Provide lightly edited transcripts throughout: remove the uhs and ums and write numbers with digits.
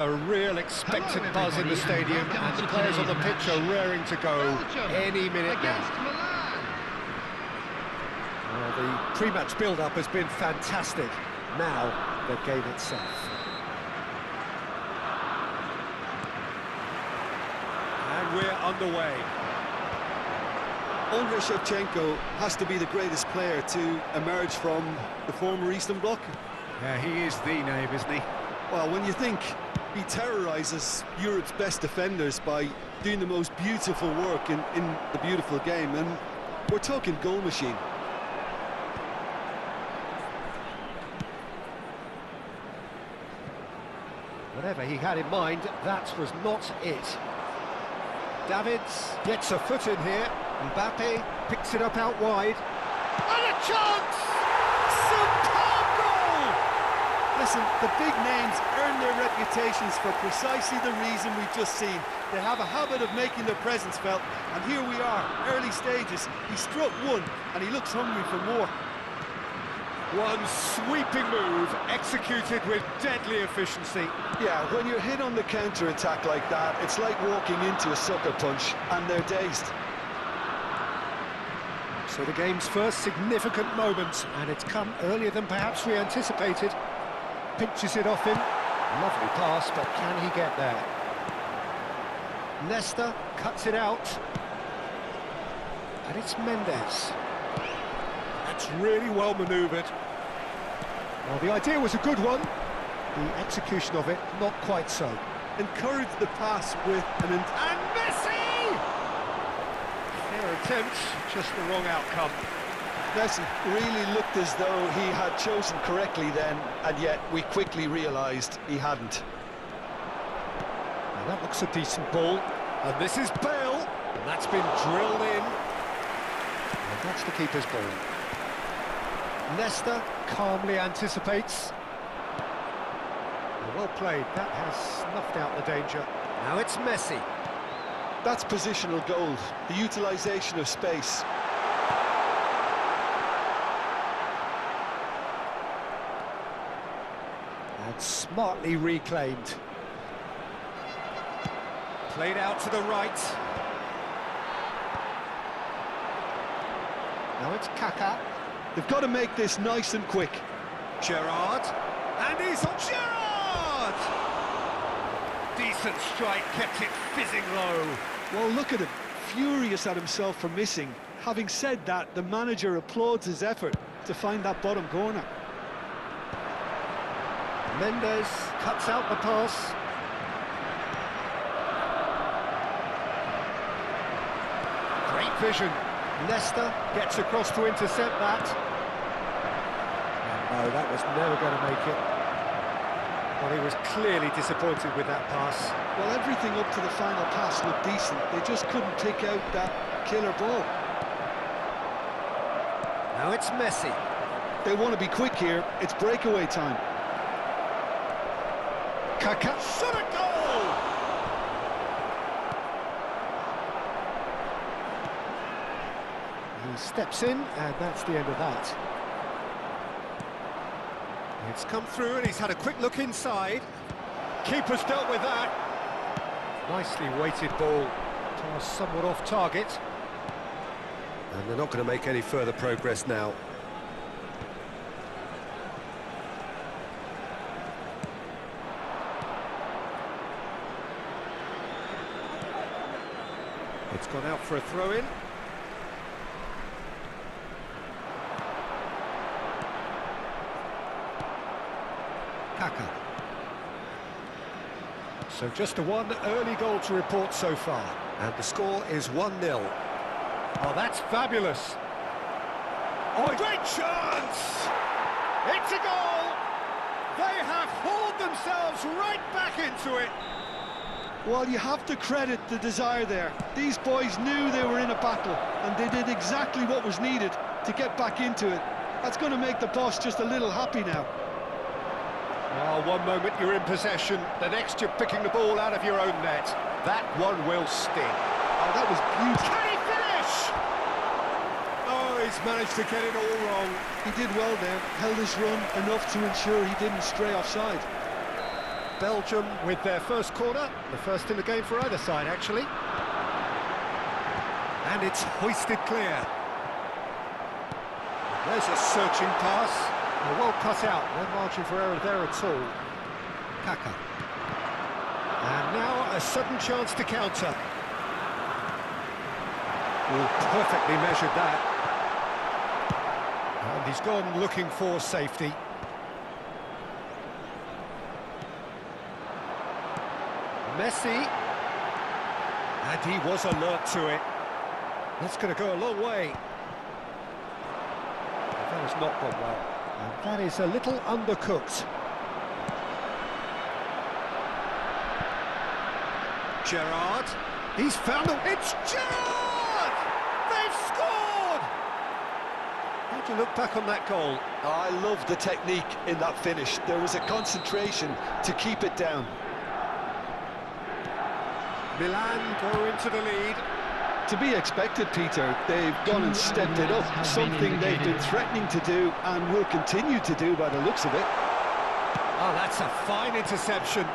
A real expectant buzz in the stadium, and the players on the pitch are raring to go any minute now. Well, the pre-match build-up has been fantastic. Now, the game itself. And we're underway. Andrei Shevchenko has to be the greatest player to emerge from the former Eastern Bloc. Yeah, he is the name, isn't he? Well, when you think he terrorises Europe's best defenders by doing the most beautiful work in the beautiful game, and we're talking goal machine. Whatever he had in mind, that was not it. Davids gets a foot in here. Mbappe picks it up out wide. And a chance! Superb goal! Listen, the big names earn their reputations for precisely the reason we've just seen. They have a habit of making their presence felt, and here we are, early stages. He struck one, and he looks hungry for more. One sweeping move, executed with deadly efficiency. Yeah, when you're hit on the counter-attack like that, it's like walking into a sucker punch, and they're dazed. So the game's first significant moment, and it's come earlier than perhaps we anticipated. Pinches it off him. Lovely pass, but can he get there? Nesta cuts it out. And it's Mendes. That's really well manoeuvred. Well, the idea was a good one. The execution of it, not quite so. Encourage the pass with an... And Messi! Fair attempt, just the wrong outcome. Messi really looked as though he had chosen correctly then, and yet we quickly realised he hadn't. Now that looks a decent ball. And this is Bale, and that's been drilled in. And that's the keeper's ball. Nesta calmly anticipates. Well played, that has snuffed out the danger. Now it's Messi. That's positional goal, the utilisation of space. And smartly reclaimed. Played out to the right. Now it's Kaká. They've got to make this nice and quick. Gerrard. And he's on Gerrard! Decent strike, kept it fizzing low. Well, look at him, furious at himself for missing. Having said that, the manager applauds his effort to find that bottom corner. Mendes cuts out the pass. Great vision. Nesta gets across to intercept that. And no, that was never going to make it. Well, he was clearly disappointed with that pass. Well, everything up to the final pass looked decent. They just couldn't pick out that killer ball. Now it's Messi. They want to be quick here. It's breakaway time. Kaká. Shot a goal! He steps in, and that's the end of that. It's come through and he's had a quick look inside. Keeper's dealt with that. Nicely weighted ball. Toss somewhat off target. And they're not going to make any further progress now. It's gone out for a throw-in. Kaká. So just a one early goal to report so far. And the score is 1-0. Oh, that's fabulous. Oh, great chance! It's a goal! They have hauled themselves right back into it. Well, you have to credit the desire there. These boys knew they were in a battle, and they did exactly what was needed to get back into it. That's going to make the boss just a little happy now. Well, one moment you're in possession, the next you're picking the ball out of your own net. That one will sting. Oh, that was beautiful. Can he finish? Oh, he's managed to get it all wrong. He did well there, held his run enough to ensure he didn't stray offside. Belgium with their first corner, the first in the game for either side, actually. And it's hoisted clear. There's a searching pass. They're well cut out, no margin for error there at all. Kaka. And now a sudden chance to counter. Oh, perfectly measured that. And he's gone looking for safety. Messi. And he was alert to it. That's going to go a long way. That has not gone well. And that is a little undercooked. Gerrard. He's found it. It's Gerrard! They've scored! How do you look back on that goal? I love the technique in that finish. There was a concentration to keep it down. Milan go into the lead. To be expected, Peter. They've gone and stepped it up, something they've been threatening to do and will continue to do by the looks of it. Oh, that's a fine interception.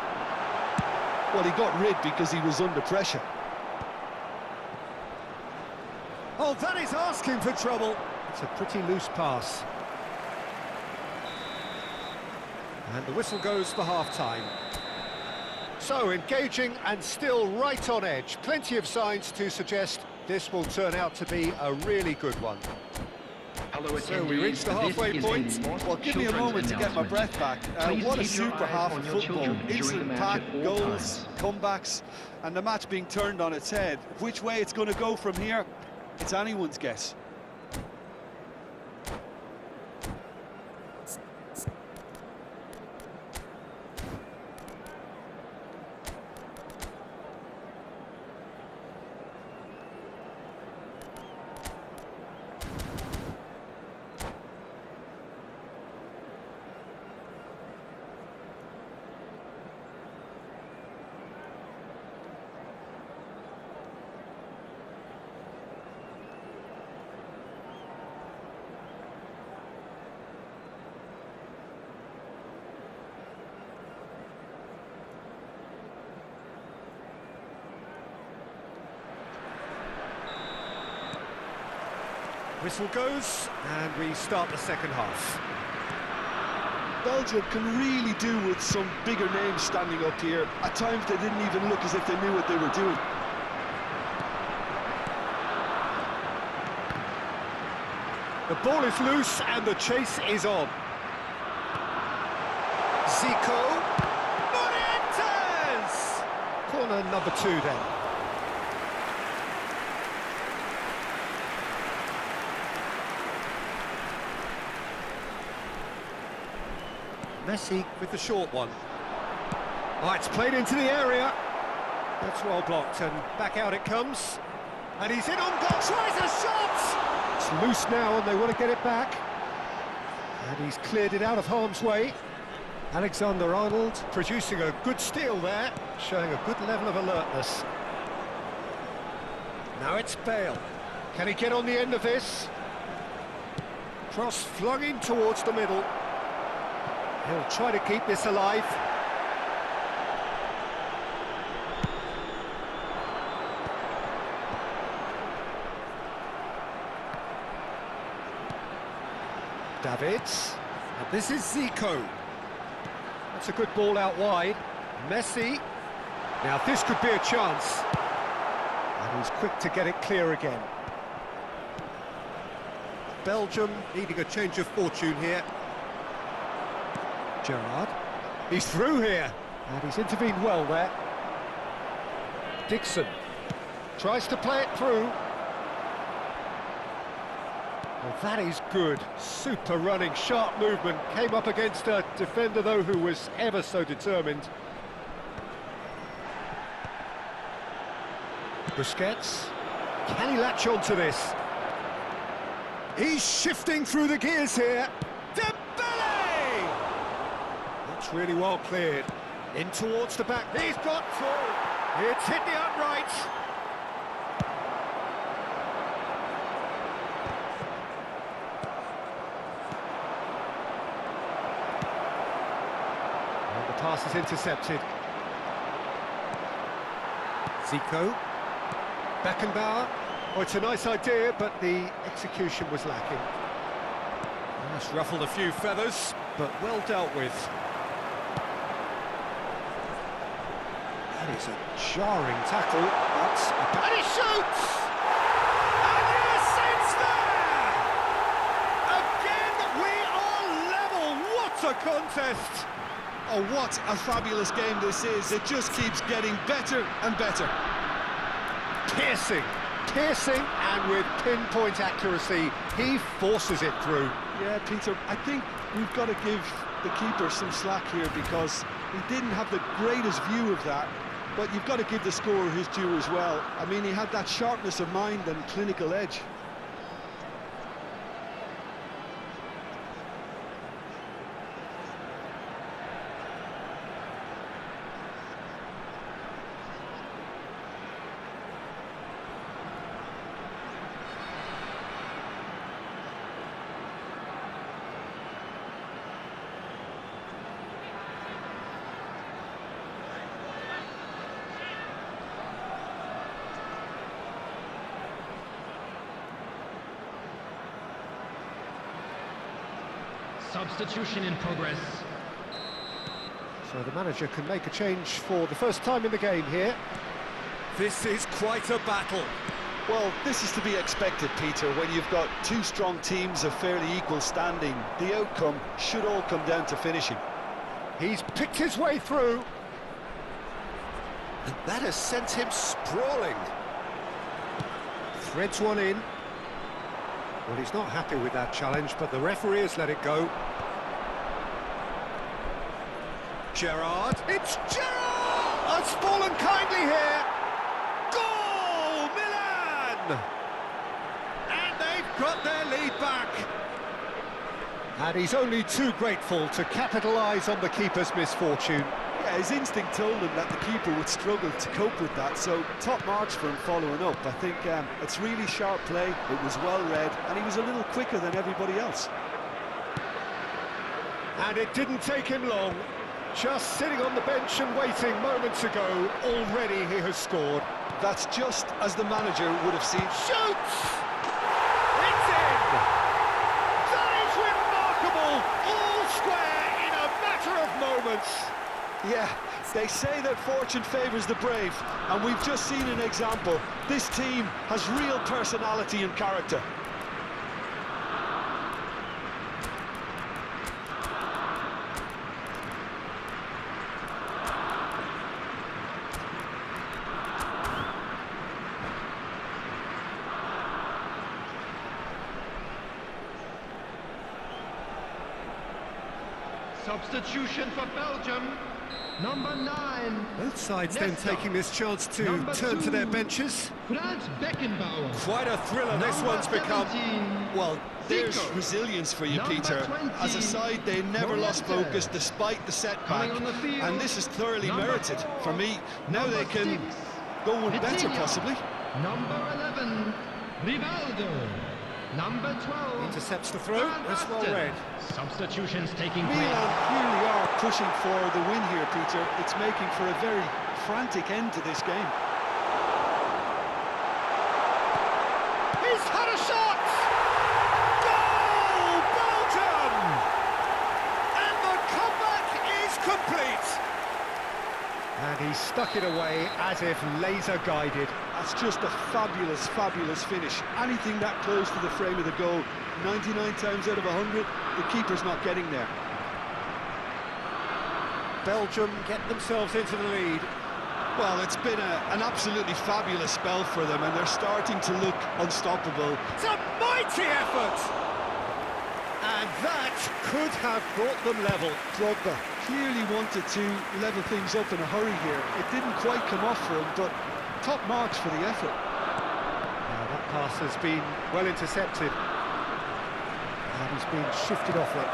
Well, he got rid because he was under pressure. Oh, that is asking for trouble. It's a pretty loose pass. And the whistle goes for half-time. So, engaging and still right on edge. Plenty of signs to suggest this will turn out to be a really good one. Hello, So we reached the halfway point. Well, give me a moment to get my breath back. What a super half of football. Instant pack, goals, comebacks, and the match being turned on its head. Which way it's going to go from here, it's anyone's guess. Whistle goes, and we start the second half. Belgium can really do with some bigger names standing up here. At times they didn't even look as if they knew what they were doing. The ball is loose and the chase is on. Zico. Morientes! Corner number 2 then. Messi with the short one. Oh, it's played into the area. That's well blocked, and back out it comes. And he's in on goal, tries a shot! It's loose now, and they want to get it back. And he's cleared it out of harm's way. Alexander-Arnold producing a good steal there, showing a good level of alertness. Now it's Bale. Can he get on the end of this? Cross flung in towards the middle. He'll try to keep this alive. Davids. And this is Zico. That's a good ball out wide. Messi. Now this could be a chance. And he's quick to get it clear again. Belgium needing a change of fortune here. Gerrard, he's through here, and he's intervened well there. Dixon tries to play it through. Well, that is good, super running, sharp movement, came up against a defender though who was ever so determined. Busquets, can he latch on to this? He's shifting through the gears here. That's really well cleared. In towards the back. He's got through. It's hit the uprights. And the pass pass is intercepted. Zico. Beckenbauer. Oh, it's a nice idea, but the execution was lacking. That's ruffled a few feathers, but well dealt with. That is a jarring tackle. That's And he shoots! And yes, it's there! Again, we are level. What a contest! Oh, what a fabulous game this is. It just keeps getting better and better. piercing, and with pinpoint accuracy, he forces it through. Yeah, Peter, I think we've got to give the keeper some slack here because he didn't have the greatest view of that, but you've got to give the scorer his due as well. I mean, he had that sharpness of mind and clinical edge. Substitution in progress. So the manager can make a change for the first time in the game here. This is quite a battle. Well, this is to be expected, Peter, when you've got two strong teams of fairly equal standing. The outcome should all come down to finishing. He's picked his way through. And that has sent him sprawling. Threads one in. Well, he's not happy with that challenge, but the referee has let it go. Gerrard. It's Gerrard! Has fallen kindly here. Goal, Milan! And they've got their lead back. And he's only too grateful to capitalise on the keeper's misfortune. Yeah, his instinct told him that the keeper would struggle to cope with that, so top marks for him following up. I think it's really sharp play, it was well read, and he was a little quicker than everybody else. And it didn't take him long. Just sitting on the bench and waiting moments ago, already he has scored. That's just as the manager would have seen. Shoots! It's in! That is remarkable! All square in a matter of moments. Yeah, they say that fortune favours the brave, and we've just seen an example. This team has real personality and character. Substitution for Belgium. Number 9. Both sides then Nesta. taking this chance to Number turn to their 2. benches. Franz Beckenbauer. Quite a thriller this Number one's become. 17. Well, there's Zico. resilience for you, Number Peter. 20. As a side, they never lost Morata. focus despite the setback, Coming on the field. and this is thoroughly Number merited. 4. For me, now Number they can 6. go one better, Vitinha. possibly. Number 11. Rivaldo. Number 12. Intercepts the throw. Van That's well Basten. read. Substitutions taking Milan place. clearly are pushing for the win here, Peter. It's making for a very frantic end to this game. He's had a shot! Goal, Belgium! And the comeback is complete. And he stuck it away as if laser guided. That's just a fabulous, fabulous finish. Anything that close to the frame of the goal, 99 times out of 100, the keeper's not getting there. Belgium get themselves into the lead. Well, it's been an absolutely fabulous spell for them, and they're starting to look unstoppable. It's a mighty effort! And that could have brought them level. Drogba clearly wanted to level things up in a hurry here. It didn't quite come off for him, but top marks for the effort. Now that pass has been well intercepted. And he's been shifted off it.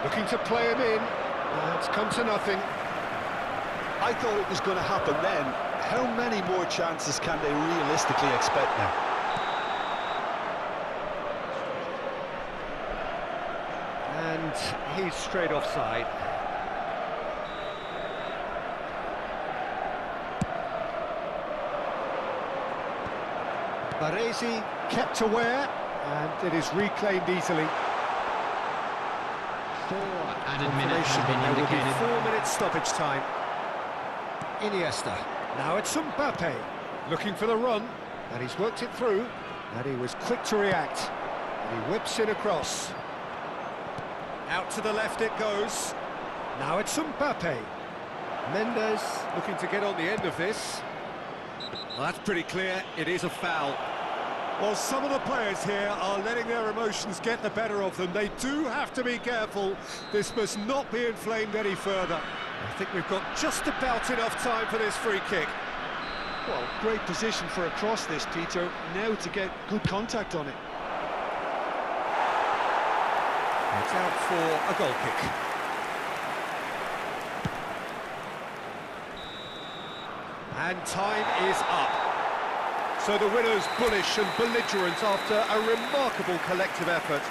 Looking to play him in. It's come to nothing. I thought it was going to happen then. How many more chances can they realistically expect now? he's straight offside. Baresi kept aware, and it is reclaimed easily. 4 added minutes have been There will be indicated. 4 minutes stoppage time. Iniesta. Now it's Mbappe, looking for the run, and he's worked it through, and he was quick to react. And he whips in across. Out to the left it goes. Now it's Mbappe. Mendes looking to get on the end of this. Well, that's pretty clear, it is a foul. Well, some of the players here are letting their emotions get the better of them. They do have to be careful. This must not be inflamed any further. I think we've got just about enough time for this free kick. Well, great position for a cross this, Peter. Now to get good contact on it. It's out for a goal kick. And time is up. So the winners bullish and belligerent after a remarkable collective effort.